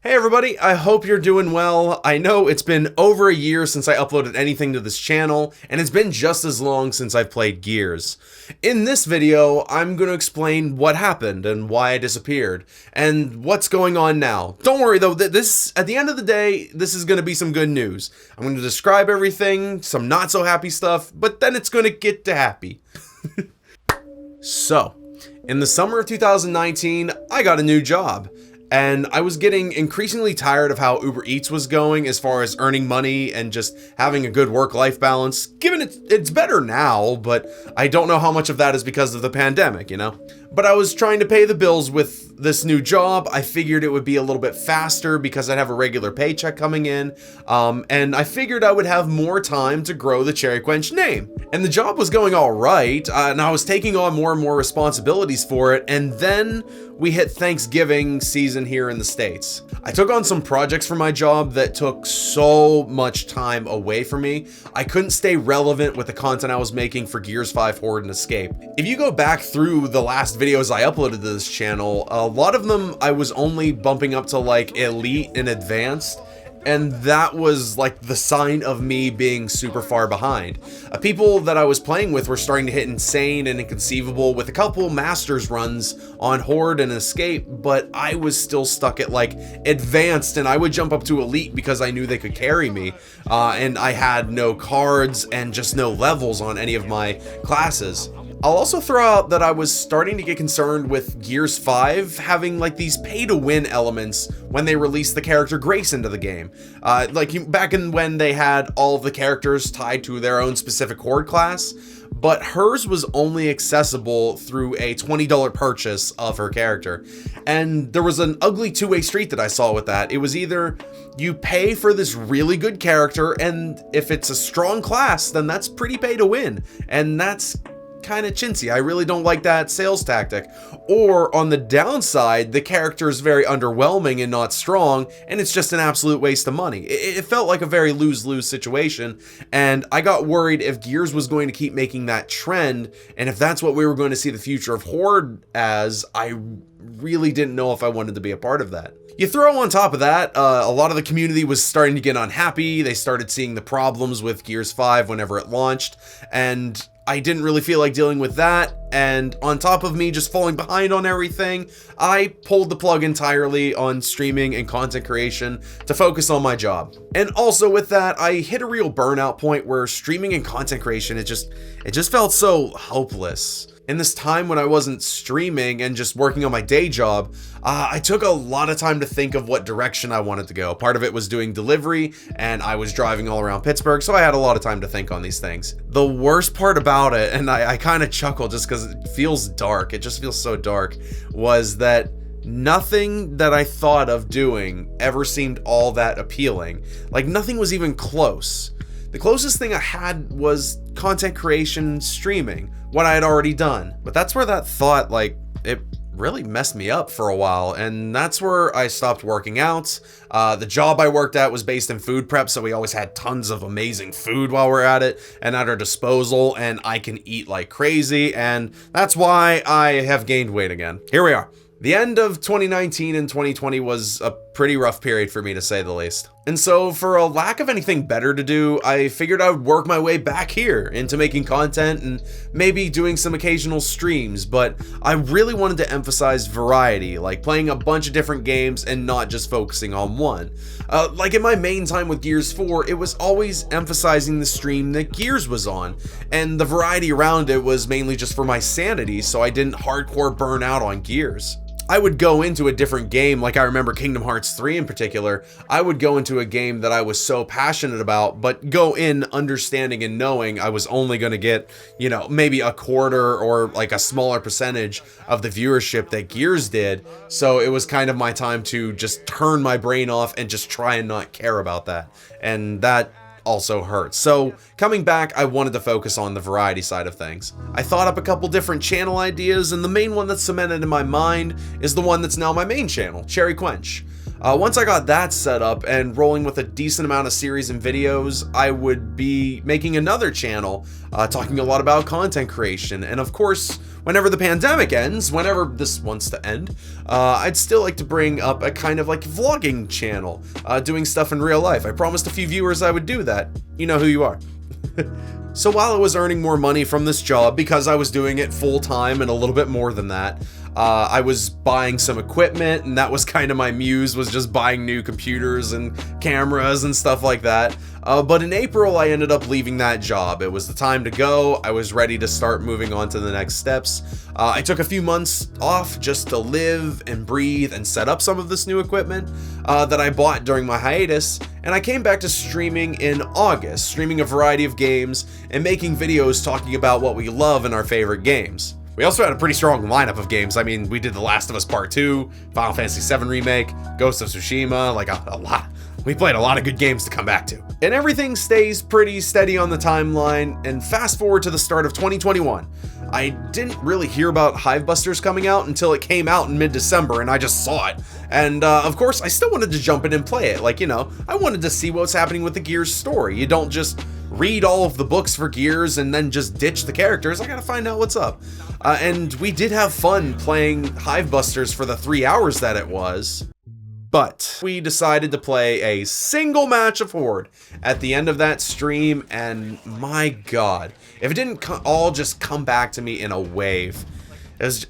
Hey everybody, I hope you're doing well. I know it's been over a year since I uploaded anything to this channel, and it's been just as long since I've played Gears. In this video, I'm going to explain what happened and why I disappeared, and what's going on now. Don't worry though, at the end of the day, this is going to be some good news. I'm going to describe everything, some not so happy stuff, but then it's going to get to happy. So, in the summer of 2019, I got a new job. And I was getting increasingly tired of how Uber Eats was going as far as earning money and just having a good work-life balance. Given it's better now, but I don't know how much of that is because of the pandemic, you know? But I was trying to pay the bills with this new job. I figured it would be a little bit faster because I'd have a regular paycheck coming in. And I figured I would have more time to grow the CherryQuench name. And the job was going all right, and I was taking on more and more responsibilities for it, and then we hit Thanksgiving season here in the States. I took on some projects for my job that took so much time away from me. I couldn't stay relevant with the content I was making for Gears 5 Horde and Escape. If you go back through the last videos I uploaded to this channel, a lot of them I was only bumping up to like Elite and Advanced, and that was like the sign of me being super far behind. People that I was playing with were starting to hit insane and inconceivable with a couple masters runs on Horde and Escape, but I was still stuck at like Advanced, and I would jump up to Elite because I knew they could carry me, and I had no cards and just no levels on any of my classes. I'll also throw out that I was starting to get concerned with Gears 5 having like these pay-to-win elements when they released the character Grace into the game. Like back in when they had all of the characters tied to their own specific Horde class, but hers was only accessible through a $20 purchase of her character. And there was an ugly two-way street that I saw with that. It was either you pay for this really good character, and if it's a strong class, then that's pretty pay to win. And that's kind of chintzy. I really don't like that sales tactic. Or on the downside, the character is very underwhelming and not strong, and it's just an absolute waste of money. It felt like a very lose-lose situation, and I got worried if Gears was going to keep making that trend, and if that's what we were going to see the future of Horde as, I really didn't know if I wanted to be a part of that. You throw on top of that, a lot of the community was starting to get unhappy. They started seeing the problems with Gears 5 whenever it launched, and I didn't really feel like dealing with that, and on top of me just falling behind on everything, I pulled the plug entirely on streaming and content creation to focus on my job. And also with that, I hit a real burnout point where streaming and content creation, it just felt so hopeless. In this time when I wasn't streaming and just working on my day job, I took a lot of time to think of what direction I wanted to go. Part of it was doing delivery, and I was driving all around Pittsburgh, so I had a lot of time to think on these things. The worst part about it, and I kind of chuckle just because it feels dark, it just feels so dark, was that nothing that I thought of doing ever seemed all that appealing. Like, nothing was even close. The closest thing I had was content creation, streaming, what I had already done. But that's where that thought, like, it really messed me up for a while, and that's where I stopped working out. The job I worked at was based in food prep, so we always had tons of amazing food while we're at it and at our disposal, and I can eat like crazy, and that's why I have gained weight again. Here we are. The end of 2019 and 2020 was a pretty rough period for me, to say the least. And so, for a lack of anything better to do, I figured I would work my way back here into making content and maybe doing some occasional streams, but I really wanted to emphasize variety, like playing a bunch of different games and not just focusing on one. Like in my main time with Gears 4, it was always emphasizing the stream that Gears was on, and the variety around it was mainly just for my sanity, so I didn't hardcore burn out on Gears. I would go into a different game, like I remember Kingdom Hearts 3 in particular. I would go into a game that I was so passionate about, but go in understanding and knowing I was only going to get, you know, maybe a quarter or like a smaller percentage of the viewership that Gears did. So it was kind of my time to just turn my brain off and just try and not care about that. And that also hurts. So coming back, I wanted to focus on the variety side of things. I thought up a couple different channel ideas, and the main one that's cemented in my mind is the one that's now my main channel, CherryQuench. Once I got that set up and rolling with a decent amount of series and videos, I would be making another channel talking a lot about content creation. And of course, whenever the pandemic ends, whenever this wants to end, I'd still like to bring up a kind of like vlogging channel, doing stuff in real life. I promised a few viewers I would do that. You know who you are. So while I was earning more money from this job, because I was doing it full time and a little bit more than that, I was buying some equipment, and that was kind of my muse, was just buying new computers and cameras and stuff like that. But in April, I ended up leaving that job. It was the time to go. I was ready to start moving on to the next steps. I took a few months off just to live and breathe and set up some of this new equipment that I bought during my hiatus, and I came back to streaming in August, streaming a variety of games and making videos talking about what we love in our favorite games. We also had a pretty strong lineup of games. I mean, we did The Last of Us Part 2, Final Fantasy VII Remake, Ghost of Tsushima, like a lot. We played a lot of good games to come back to. And everything stays pretty steady on the timeline, and fast forward to the start of 2021. I didn't really hear about Hivebusters coming out until it came out in mid-December, and I just saw it. And of course, I still wanted to jump in and play it. Like, you know, I wanted to see what's happening with the Gears story. You don't just read all of the books for Gears and then just ditch the characters. I gotta find out what's up. And we did have fun playing Hivebusters for the 3 hours that it was. But we decided to play a single match of Horde at the end of that stream, and my god, if it didn't all just come back to me in a wave. It was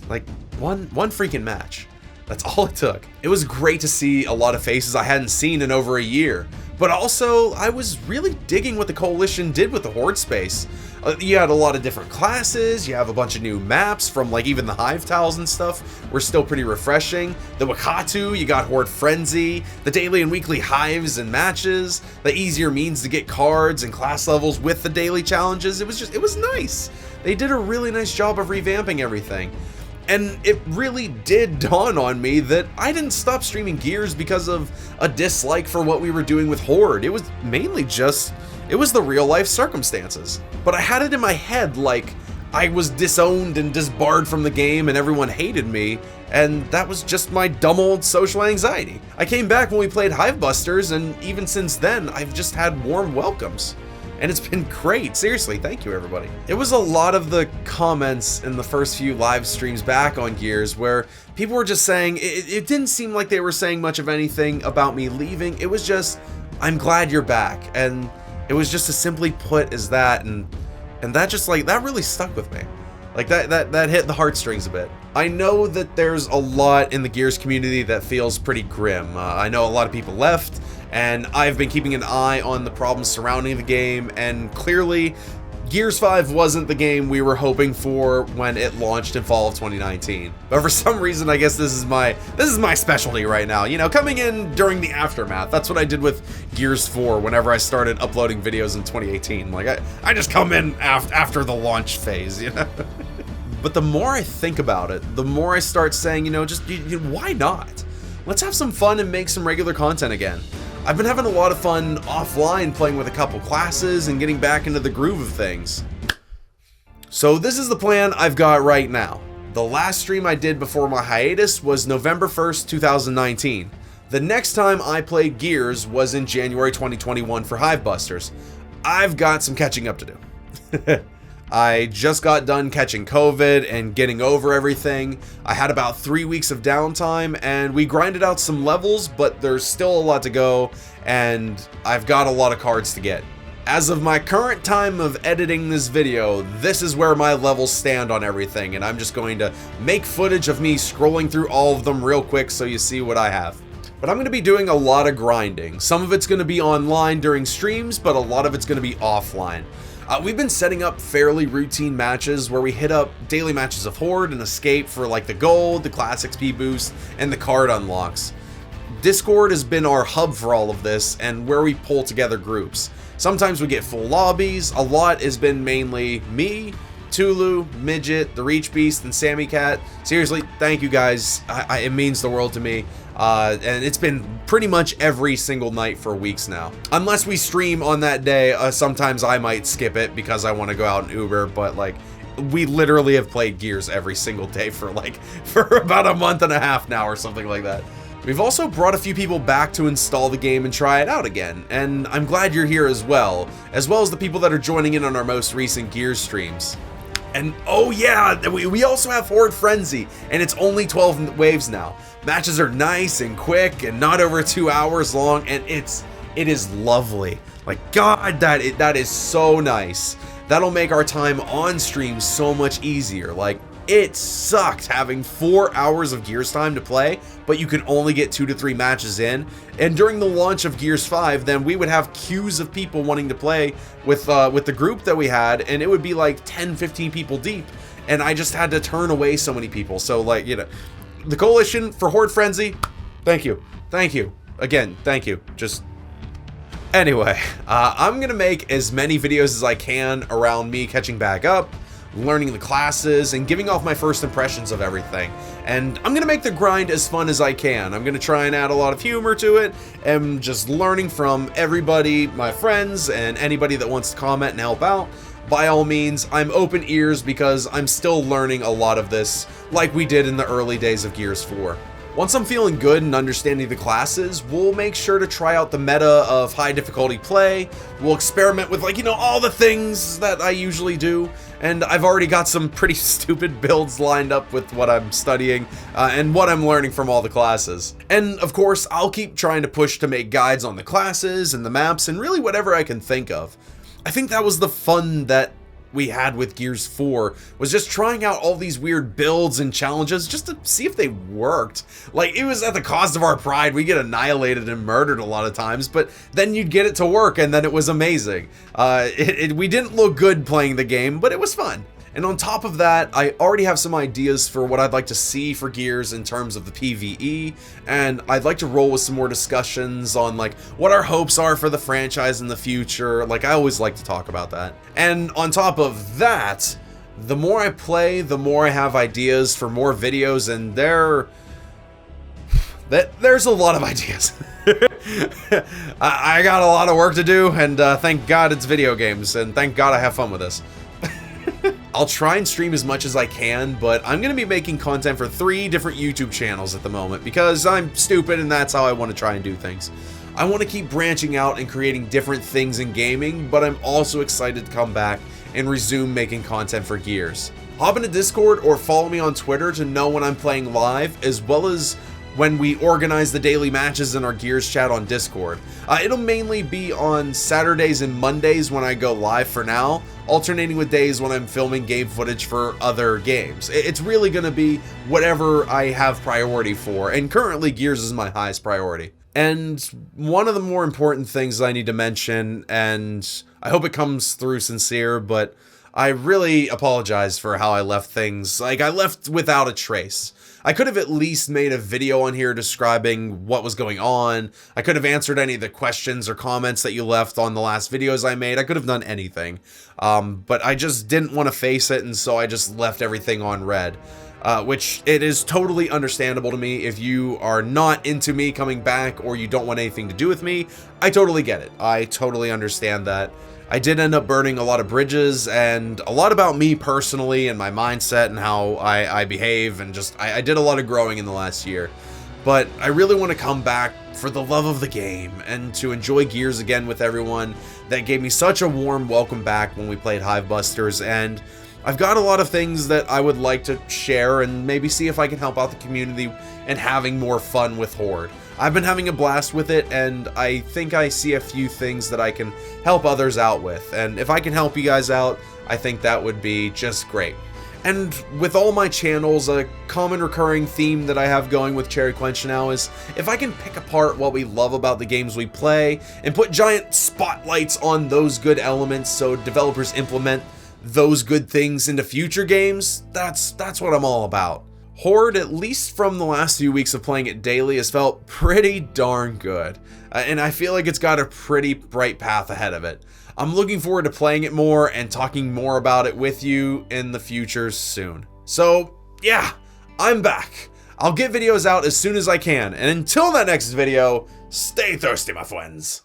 like one freaking match. That's all it took. It was great to see a lot of faces I hadn't seen in over a year, but also I was really digging what the Coalition did with the Horde space. You had a lot of different classes, you have a bunch of new maps from like even the Hive Tiles and stuff were still pretty refreshing. The Wakatu, you got Horde Frenzy, the daily and weekly hives and matches, the easier means to get cards and class levels with the daily challenges. It was nice. They did a really nice job of revamping everything. And it really did dawn on me that I didn't stop streaming Gears because of a dislike for what we were doing with Horde. It was mainly just, it was the real life circumstances. But I had it in my head like I was disowned and disbarred from the game and everyone hated me, and that was just my dumb old social anxiety. I came back when we played Hivebusters, and even since then, I've just had warm welcomes. And it's been great. Seriously, thank you everybody. It was a lot of the comments in the first few live streams back on Gears where people were just saying, it didn't seem like they were saying much of anything about me leaving. It was just, I'm glad you're back. And it was just as simply put as that, and that just like, that really stuck with me. Like that hit the heartstrings a bit. I know that there's a lot in the Gears community that feels pretty grim. I know a lot of people left, and I've been keeping an eye on the problems surrounding the game, and clearly Gears 5 wasn't the game we were hoping for when it launched in fall of 2019. But for some reason, I guess this is my specialty right now. You know, coming in during the aftermath. That's what I did with Gears 4 whenever I started uploading videos in 2018. Like I just come in after the launch phase, you know. But the more I think about it, the more I start saying, you know, just why not? Let's have some fun and make some regular content again. I've been having a lot of fun offline playing with a couple classes and getting back into the groove of things. So this is the plan I've got right now. The last stream I did before my hiatus was November 1st, 2019. The next time I played Gears was in January 2021 for Hivebusters. I've got some catching up to do. I just got done catching COVID and getting over everything. I had about 3 weeks of downtime and we grinded out some levels, but there's still a lot to go and I've got a lot of cards to get. As of my current time of editing this video, this is where my levels stand on everything, and I'm just going to make footage of me scrolling through all of them real quick so you see what I have. But I'm going to be doing a lot of grinding. Some of it's going to be online during streams, but a lot of it's going to be offline. We've been setting up fairly routine matches where we hit up daily matches of Horde and Escape for like the gold, the class XP boost, and the card unlocks. Discord has been our hub for all of this and where we pull together groups. Sometimes we get full lobbies. A lot has been mainly me, Tulu, Midget, the Reach Beast, and Sammy Cat. Seriously, thank you guys. It means the world to me. And it's been pretty much every single night for weeks now. Unless we stream on that day, sometimes I might skip it because I want to go out and Uber, but like, we literally have played Gears every single day for about a month and a half now or something like that. We've also brought a few people back to install the game and try it out again, and I'm glad you're here as well as the people that are joining in on our most recent Gears streams. And oh yeah, we also have Horde Frenzy, and it's only 12 waves now. Matches are nice and quick and not over 2 hours long, and it is lovely. Like, God, that is so nice. That'll make our time on stream so much easier. Like, it sucked having 4 hours of Gears time to play, but you can only get 2 to 3 matches in. And during the launch of Gears 5, then we would have queues of people wanting to play with the group that we had, and it would be like 10, 15 people deep. And I just had to turn away so many people. So, like, you know, the Coalition for Horde Frenzy, thank you. Thank you. Again, thank you. Just... Anyway, I'm gonna make as many videos as I can around me catching back up, learning the classes, and giving off my first impressions of everything. And I'm gonna make the grind as fun as I can. I'm gonna try and add a lot of humor to it, and just learning from everybody, my friends, and anybody that wants to comment and help out. By all means, I'm open ears because I'm still learning a lot of this, like we did in the early days of Gears 4. Once I'm feeling good and understanding the classes, we'll make sure to try out the meta of high difficulty play. We'll experiment with, like, you know, all the things that I usually do. And I've already got some pretty stupid builds lined up with what I'm studying and what I'm learning from all the classes. And of course, I'll keep trying to push to make guides on the classes and the maps and really whatever I can think of. I think that was the fun that we had with Gears 4, was just trying out all these weird builds and challenges just to see if they worked. Like, it was at the cost of our pride. We get annihilated and murdered a lot of times, but then you'd get it to work, and then it was amazing. We didn't look good playing the game, but it was fun. And on top of that, I already have some ideas for what I'd like to see for Gears in terms of the PvE, and I'd like to roll with some more discussions on, like, what our hopes are for the franchise in the future. Like, I always like to talk about that. And on top of that, the more I play, the more I have ideas for more videos, and there's a lot of ideas. I got a lot of work to do, and thank God it's video games, and thank God I have fun with this. I'll try and stream as much as I can, but I'm going to be making content for 3 different YouTube channels at the moment because I'm stupid and that's how I want to try and do things. I want to keep branching out and creating different things in gaming, but I'm also excited to come back and resume making content for Gears. Hop into Discord or follow me on Twitter to know when I'm playing live, as well as when we organize the daily matches in our Gears chat on Discord. It'll mainly be on Saturdays and Mondays when I go live for now, alternating with days when I'm filming game footage for other games. It's really going to be whatever I have priority for, and currently Gears is my highest priority. And one of the more important things I need to mention, and I hope it comes through sincere, but I really apologize for how I left things. Like, I left without a trace. I could have at least made a video on here describing what was going on. I could have answered any of the questions or comments that you left on the last videos I made. I could have done anything. But I just didn't want to face it, and so I just left everything on red. Which it is totally understandable to me. If you are not into me coming back or you don't want anything to do with me, I totally get it. I totally understand that. I did end up burning a lot of bridges, and a lot about me personally and my mindset and how I behave, and just I did a lot of growing in the last year. But I really want to come back for the love of the game and to enjoy Gears again with everyone that gave me such a warm welcome back when we played Hivebusters, and I've got a lot of things that I would like to share and maybe see if I can help out the community and having more fun with Horde. I've been having a blast with it, and I think I see a few things that I can help others out with, and if I can help you guys out, I think that would be just great. And with all my channels, a common recurring theme that I have going with CherryQuench now is if I can pick apart what we love about the games we play and put giant spotlights on those good elements so developers implement those good things into future games, that's what I'm all about. Horde, at least from the last few weeks of playing it daily, has felt pretty darn good, and I feel like it's got a pretty bright path ahead of it. I'm looking forward to playing it more and talking more about it with you in the future soon. So yeah, I'm back. I'll get videos out as soon as I can, and until that next video, stay thirsty, my friends.